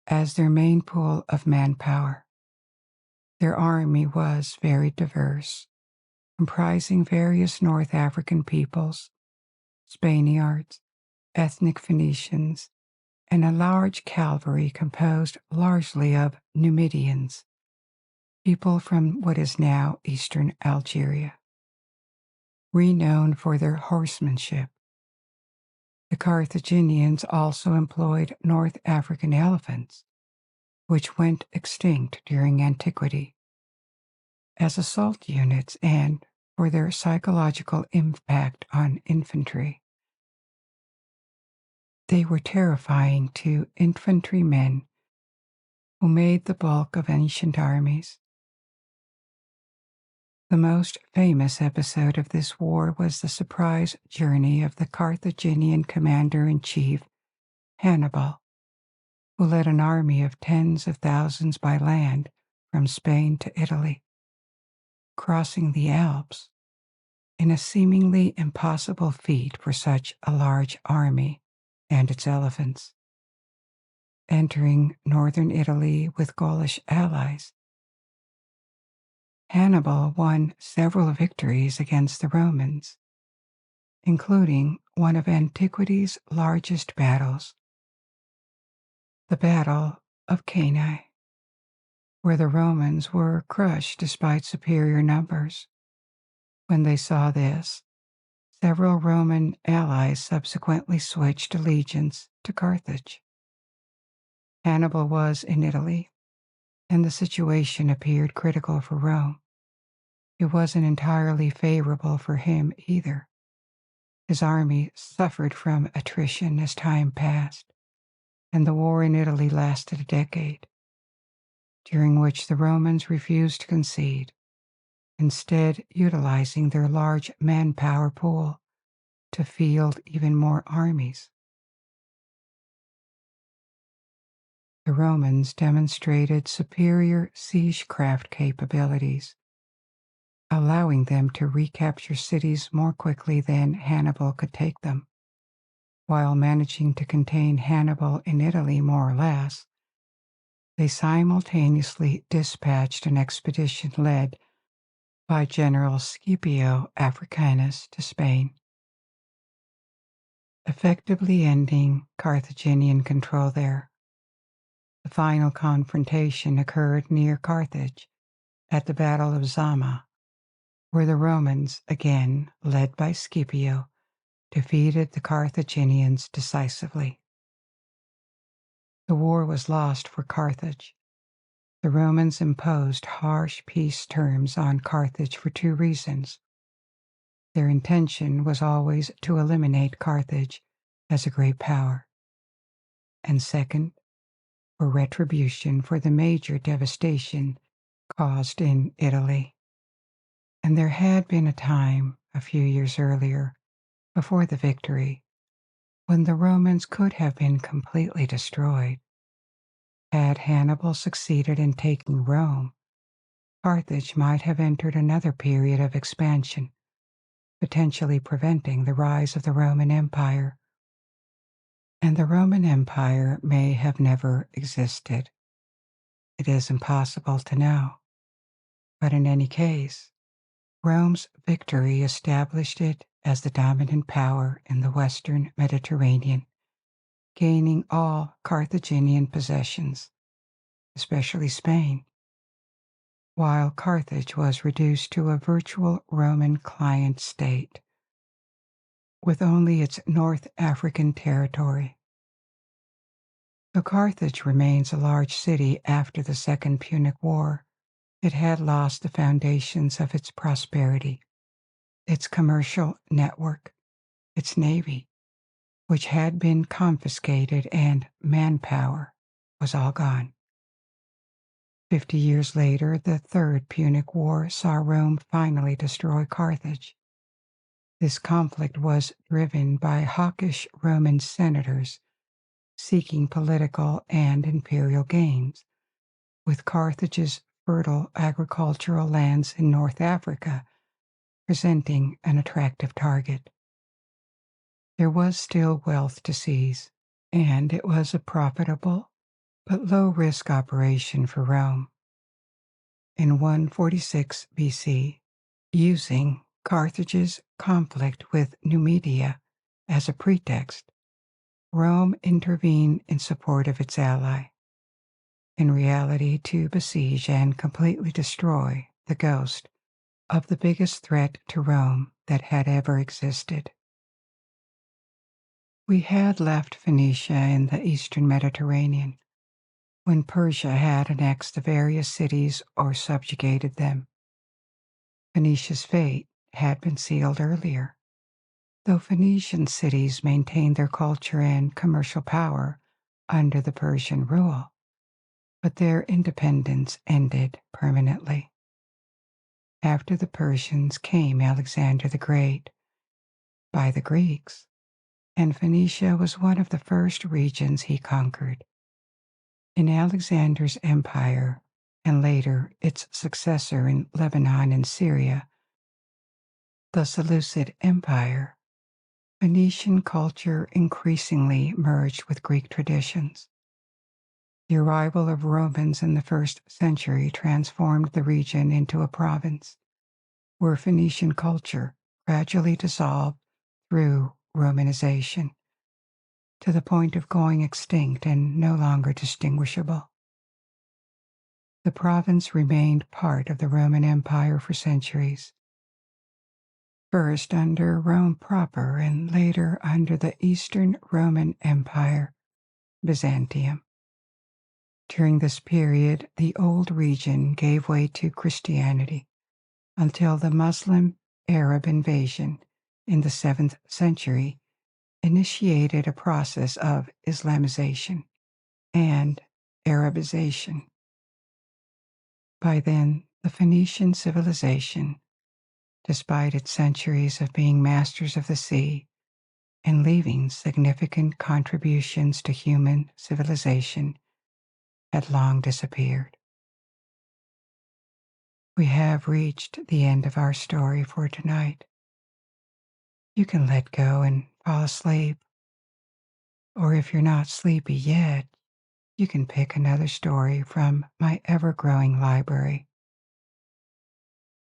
as their main pool of manpower. Their army was very diverse, comprising various North African peoples, Spaniards, ethnic Phoenicians, and a large cavalry composed largely of Numidians, people from what is now eastern Algeria. Renowned for their horsemanship, the Carthaginians also employed North African elephants, which went extinct during antiquity, as assault units and for their psychological impact on infantry. They were terrifying to infantrymen who made the bulk of ancient armies. The most famous episode of this war was the surprise journey of the Carthaginian commander-in-chief, Hannibal, who led an army of tens of thousands by land from Spain to Italy, crossing the Alps in a seemingly impossible feat for such a large army and its elephants. Entering northern Italy with Gaulish allies, Hannibal won several victories against the Romans, including one of antiquity's largest battles, the Battle of Canaan, where the Romans were crushed despite superior numbers. When they saw this, several Roman allies subsequently switched allegiance to Carthage. Hannibal was in Italy, and the situation appeared critical for Rome. It wasn't entirely favorable for him either. His army suffered from attrition as time passed, and the war in Italy lasted a decade, during which the Romans refused to concede, instead utilizing their large manpower pool to field even more armies. The Romans demonstrated superior siegecraft capabilities, allowing them to recapture cities more quickly than Hannibal could take them. While managing to contain Hannibal in Italy more or less, they simultaneously dispatched an expedition led by General Scipio Africanus to Spain, effectively ending Carthaginian control there. The final confrontation occurred near Carthage at the Battle of Zama, where the Romans, again led by Scipio, defeated the Carthaginians decisively. The war was lost for Carthage. The Romans imposed harsh peace terms on Carthage for two reasons. Their intention was always to eliminate Carthage as a great power, and second, for retribution for the major devastation caused in Italy. And there had been a time, a few years earlier, before the victory, when the Romans could have been completely destroyed. Had Hannibal succeeded in taking Rome, Carthage might have entered another period of expansion, potentially preventing the rise of the Roman Empire. And the Roman Empire may have never existed. It is impossible to know. But in any case, Rome's victory established it as the dominant power in the Western Mediterranean, gaining all Carthaginian possessions, especially Spain, while Carthage was reduced to a virtual Roman client state, with only its North African territory. Though Carthage remains a large city after the Second Punic War, it had lost the foundations of its prosperity, its commercial network, its navy, which had been confiscated, and manpower was all gone. 50 years later, the Third Punic War saw Rome finally destroy Carthage. This conflict was driven by hawkish Roman senators seeking political and imperial gains, with Carthage's fertile agricultural lands in North Africa presenting an attractive target. There was still wealth to seize, and it was a profitable but low-risk operation for Rome. In 146 BC, using Carthage's conflict with Numidia as a pretext, Rome intervened in support of its ally, in reality to besiege and completely destroy the ghost of the biggest threat to Rome that had ever existed. We had left Phoenicia in the eastern Mediterranean when Persia had annexed the various cities or subjugated them. Phoenicia's fate had been sealed earlier, though Phoenician cities maintained their culture and commercial power under the Persian rule, but their independence ended permanently. After the Persians came Alexander the Great by the Greeks, and Phoenicia was one of the first regions he conquered. In Alexander's empire, and later its successor in Lebanon and Syria, the Seleucid Empire, Phoenician culture increasingly merged with Greek traditions. The arrival of Romans in the 1st century transformed the region into a province, where Phoenician culture gradually dissolved through Romanization, to the point of going extinct and no longer distinguishable. The province remained part of the Roman Empire for centuries, first under Rome proper and later under the Eastern Roman Empire, Byzantium. During this period, the old region gave way to Christianity until the Muslim Arab invasion in the 7th century initiated a process of Islamization and Arabization. By then, the Phoenician civilization, despite its centuries of being masters of the sea and leaving significant contributions to human civilization, had long disappeared. We have reached the end of our story for tonight. You can let go and fall asleep, or if you're not sleepy yet, you can pick another story from my ever-growing library.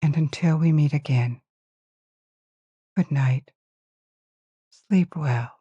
And until we meet again, good night. Sleep well.